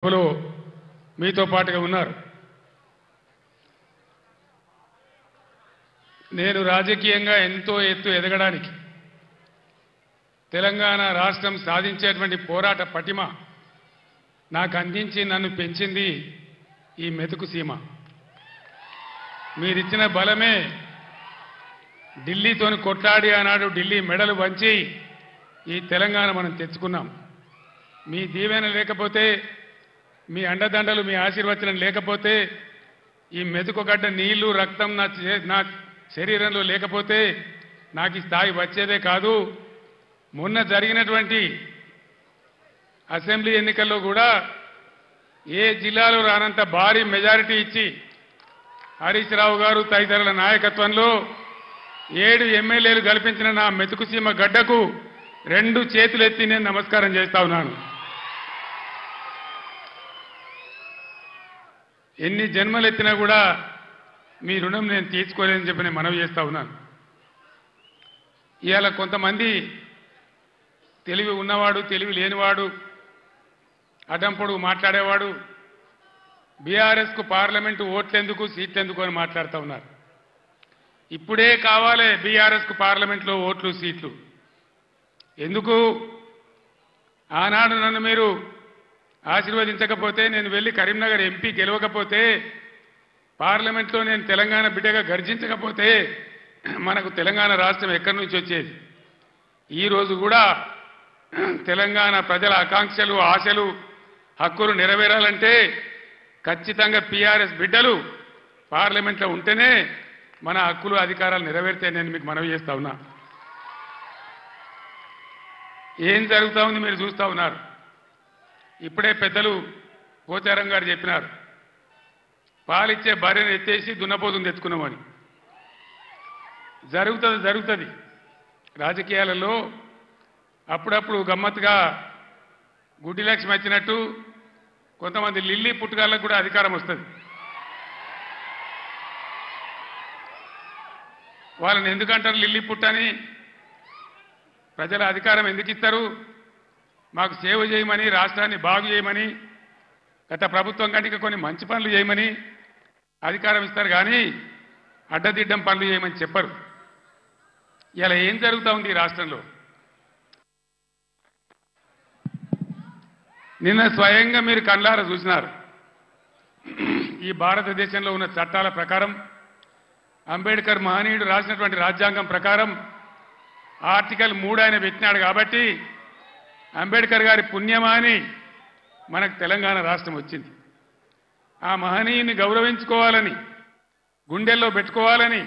సభలో మీతో పాటుగా ఉన్నారు. నేను రాజకీయంగా ఎంతో ఎత్తు ఎదగడానికి తెలంగాణ రాష్ట్రం సాధించేటువంటి పోరాట పటిమ నాకు అందించి నన్ను పెంచింది ఈ మెతుకు సీమ. మీరిచ్చిన బలమే ఢిల్లీతోని కొట్లాడి ఆనాడు ఢిల్లీ మెడలు వంచి ఈ తెలంగాణ మనం తెచ్చుకున్నాం. మీ దీవెన లేకపోతే, మీ అండదండలు, మీ ఆశీర్వచనం లేకపోతే, ఈ మెతుకుగడ్డ నీళ్లు రక్తం నా శరీరంలో లేకపోతే నాకు ఈ స్థాయి వచ్చేదే కాదు. మొన్న జరిగినటువంటి అసెంబ్లీ ఎన్నికల్లో కూడా ఏ జిల్లాలో రానంత భారీ మెజారిటీ ఇచ్చి హరీష్ రావు గారు తదితరుల నాయకత్వంలో 7 ఎమ్మెల్యేలు కల్పించిన నా మెతుకుసీమ గడ్డకు 2 చేతులెత్తి నేను నమస్కారం చేస్తా ఉన్నాను. ఎన్ని జన్మలెత్తినా కూడా మీ రుణం నేను తీర్చుకోలేదని చెప్పి నేను మనవి చేస్తా ఉన్నాను. ఇవాళ కొంతమంది తెలివి ఉన్నవాడు, తెలివి లేనివాడు, అడ్డంపొడుగు మాట్లాడేవాడు బీఆర్ఎస్కు పార్లమెంటు ఓట్లెందుకు, సీట్లెందుకు అని మాట్లాడుతూ ఉన్నారు. ఇప్పుడే కావాలి బీఆర్ఎస్కు పార్లమెంట్లో ఓట్లు, సీట్లు. ఎందుకు? ఆనాడు నన్ను మీరు ఆశీర్వదించకపోతే, నేను వెళ్ళి కరీంనగర్ ఎంపీ గెలవకపోతే, పార్లమెంట్లో నేను తెలంగాణ బిడ్డగా గర్జించకపోతే మనకు తెలంగాణ రాష్ట్రం ఎక్కడి నుంచి వచ్చేది? ఈరోజు కూడా తెలంగాణ ప్రజల ఆకాంక్షలు, ఆశలు, హక్కులు నెరవేరాలంటే ఖచ్చితంగా పీఆర్ఎస్ బిడ్డలు పార్లమెంట్లో ఉంటేనే మన హక్కులు, అధికారాలు నెరవేరితే నేను మీకు మనవి చేస్తా ఉన్నా. ఏం జరుగుతూ ఉంది మీరు చూస్తూ ఉన్నారు. ఇప్పుడే పెద్దలు పోచారం గారు చెప్పినారు, పాలిచ్చే భార్యను ఎత్తేసి దున్నపోతుని తెచ్చుకున్నామని. జరుగుతుంది. రాజకీయాలలో అప్పుడప్పుడు గమ్మత్తుగా గుడ్డి లక్ష్మి వచ్చినట్టు కొంతమంది లిల్లీ పుట్టుగాళ్ళకు కూడా అధికారం వస్తుంది. వాళ్ళని ఎందుకంటారు లిల్లీ పుట్టని? ప్రజల అధికారం ఎందుకు ఇస్తారు? మాకు సేవ చేయమని, రాష్ట్రాన్ని బాగు చేయమని, గత ప్రభుత్వం కంటే కొన్ని మంచి పనులు చేయమని అధికారం ఇస్తారు, కానీ అడ్డదిడ్డం పనులు చేయమని చెప్పరు. ఇలా ఏం జరుగుతూ ఉంది ఈ రాష్ట్రంలో? నిన్న స్వయంగా మీరు కళ్ళారా చూసినారు. ఈ భారతదేశంలో ఉన్న చట్టాల ప్రకారం, అంబేద్కర్ మహనీయుడు రాసినటువంటి రాజ్యాంగం ప్రకారం ఆర్టికల్ 3 ఆయన పెట్టినాడు కాబట్టి అంబేద్కర్ గారి పుణ్యమా అని మనకు తెలంగాణ రాష్ట్రం వచ్చింది. ఆ మహనీయుని గౌరవించుకోవాలని, గుండెల్లో పెట్టుకోవాలని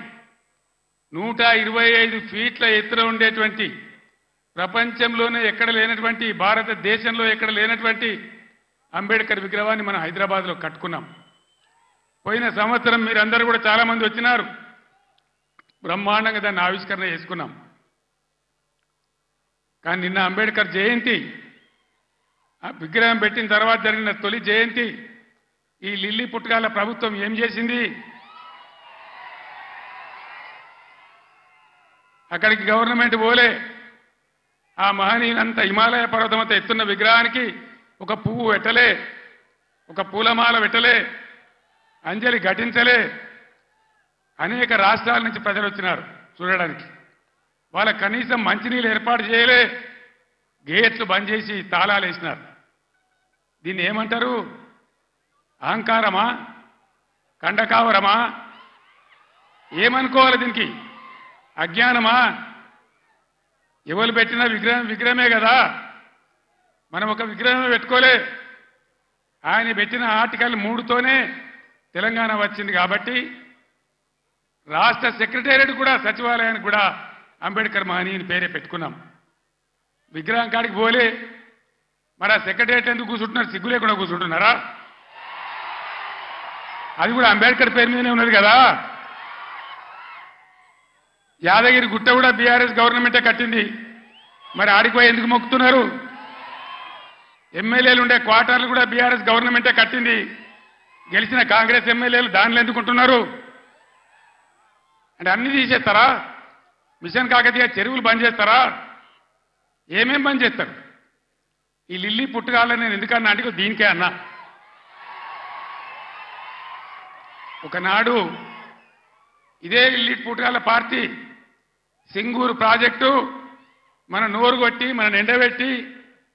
125 ఫీట్ల ఎత్తున ఉండేటువంటి, ప్రపంచంలోనే ఎక్కడ లేనటువంటి, భారతదేశంలో ఎక్కడ లేనటువంటి అంబేద్కర్ విగ్రహాన్ని మనం హైదరాబాద్లో కట్టుకున్నాం. పోయిన సంవత్సరం మీరందరూ కూడా చాలామంది వచ్చినారు, బ్రహ్మాండంగా దాన్ని ఆవిష్కరణ చేసుకున్నాం. కానీ నిన్న అంబేద్కర్ జయంతి, ఆ విగ్రహం పెట్టిన తర్వాత జరిగిన తొలి జయంతి, ఈ లిల్లీ పుట్టగాల ప్రభుత్వం ఏం చేసింది? అక్కడికి గవర్నమెంట్ పోలే. ఆ మహనీయులంతా హిమాలయ పర్వతమంతా ఎత్తున్న విగ్రహానికి ఒక పువ్వు పెట్టలే, ఒక పూలమాల పెట్టలే, అంజలి ఘటించలే. అనేక రాష్ట్రాల నుంచి ప్రజలు వచ్చినారు చూడడానికి. వాళ్ళ కనీసం మంచినీళ్ళు ఏర్పాటు చేయలే, గేట్లు బంద్ చేసి తాళాలు వేసినారు. దీన్ని ఏమంటారు? అహంకారమా? కండకావరమా? ఏమనుకోవాలి దీనికి? అజ్ఞానమా? ఎవరు పెట్టిన విగ్రహమే కదా. మనం ఒక విగ్రహమే పెట్టుకోలే. ఆయన పెట్టిన ఆర్టికల్ 3తోనే తెలంగాణ వచ్చింది కాబట్టి రాష్ట్ర సెక్రటేరియట్ కూడా, సచివాలయానికి కూడా అంబేద్కర్ మహనీయుని పేరే పెట్టుకున్నాం. విగ్రహం కాడికి పోలే. మరి ఆ సెక్రటేరియట్ ఎందుకు కూర్చుంటున్నారు? సిగ్గు లేకుండా కూర్చుంటున్నారా? అది కూడా అంబేద్కర్ పేరు మీదనే ఉన్నది కదా. యాదగిరి గుట్ట కూడా బీఆర్ఎస్ గవర్నమెంటే కట్టింది. మరి ఆడిపోయి ఎందుకు మొక్కుతున్నారు? ఎమ్మెల్యేలు ఉండే క్వార్టర్లు కూడా బీఆర్ఎస్ గవర్నమెంటే కట్టింది. గెలిచిన కాంగ్రెస్ ఎమ్మెల్యేలు దానిలో ఎందుకుంటున్నారు? అంటే అన్ని తీసేస్తారా? మిషన్ కాకతీయ చెరువులు బంద్ చేస్తారా? ఏమేం బంద్ చేస్తారు? ఈ లిల్లీ పుట్టుగాలని నేను ఎందుకన్నా అంటే దీనికే అన్నా. ఒకనాడు ఇదే లిట్ పుట్టాల పార్టీ సింగూరు ప్రాజెక్టు మన నోరు కొట్టి మన ఎండబెట్టి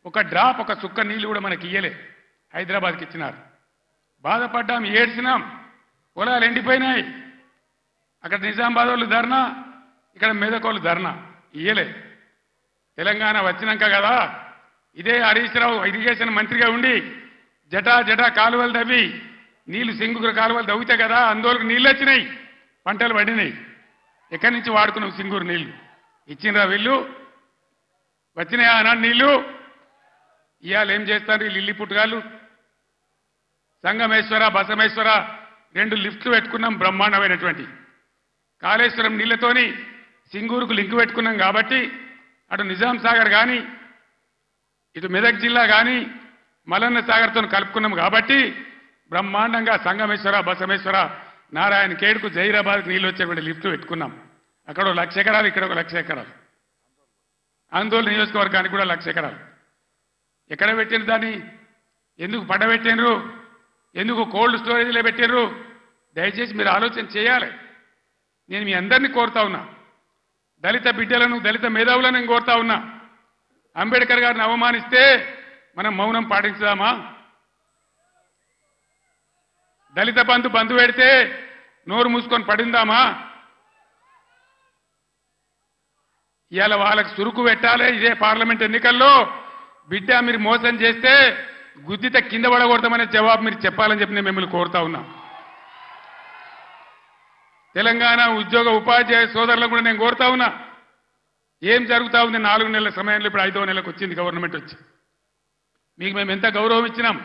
ఒక డ్రాప్ ఒక చుక్క నీళ్లు కూడా మనకి ఇయ్యలే హైదరాబాద్కి ఇచ్చినారు బాధపడ్డాం ఏడ్చినాం పొలాలు ఎండిపోయినాయి అక్కడ నిజామాబాద్ వాళ్ళు ధర్నా ఇక్కడ మెదక్ వాళ్ళు ధర్నా ఇయ్యలే తెలంగాణ వచ్చినాక కదా ఇదే హరీష్ రావు ఇరిగేషన్ మంత్రిగా ఉండి జటా కాలువలు తవ్వి నీళ్లు సింగూరు కాలువలు తవ్వితే కదా అందులోకి నీళ్ళు వచ్చినాయి పంటలు పడినాయి ఎక్కడి నుంచి వాడుకున్నాం సింగూరు నీళ్లు ఇచ్చినరా వీళ్ళు వచ్చినాయా ఆనాడు నీళ్లు ఇవాళ ఏం చేస్తారు వీళ్ళు ఇల్లి పుట్టుగాళ్ళు సంగమేశ్వర బసమేశ్వర 2 లిఫ్ట్లు పెట్టుకున్నాం బ్రహ్మాండమైనటువంటి కాళేశ్వరం నీళ్లతోని సింగూరుకు లింక్ పెట్టుకున్నాం కాబట్టి అటు నిజాం సాగర్ కానీ ఇటు మెదక్ జిల్లా కానీ మలన్న సాగర్తో కలుపుకున్నాం కాబట్టి బ్రహ్మాండంగా సంగమేశ్వర బసమేశ్వర నారాయణ ఖేడ్కు జైరాబాద్కు నీళ్ళు వచ్చేటువంటి లిఫ్ట్లు పెట్టుకున్నాం అక్కడ 1,00,000 ఎకరాలు ఇక్కడ 1,00,000 ఎకరాలు ఆందోళన నియోజకవర్గానికి కూడా 1,00,000 ఎకరాలు ఎక్కడ పెట్టిన దాన్ని ఎందుకు పడబెట్టినరు ఎందుకు కోల్డ్ స్టోరేజ్లో పెట్టినరు దయచేసి మీరు ఆలోచన చేయాలి నేను మీ అందరినీ కోరుతా ఉన్నా దళిత బిడ్డలను దళిత మేధావులను నేను కోరుతా ఉన్నా అంబేద్కర్ గారిని అవమానిస్తే మనం మౌనం పాటించుదామా దళిత బంధు పెడితే నోరు మూసుకొని పడిందామా ఇవాళ వాళ్ళకి చురుకు పెట్టాలి ఇదే పార్లమెంట్ ఎన్నికల్లో బిడ్డ మీరు మోసం చేస్తే గుద్దిత కింద పడకూడదామనే జవాబు మీరు చెప్పాలని చెప్పి నేను మిమ్మల్ని కోరుతా ఉన్నా తెలంగాణ ఉద్యోగ ఉపాధ్యాయ సోదరులకు కూడా నేను కోరుతా ఉన్నా ఏం జరుగుతా ఉంది 4 నెలల సమయంలో ఇప్పుడు 5వ నెలకు వచ్చింది గవర్నమెంట్ వచ్చి మీకు మేము ఎంత గౌరవం ఇచ్చినాం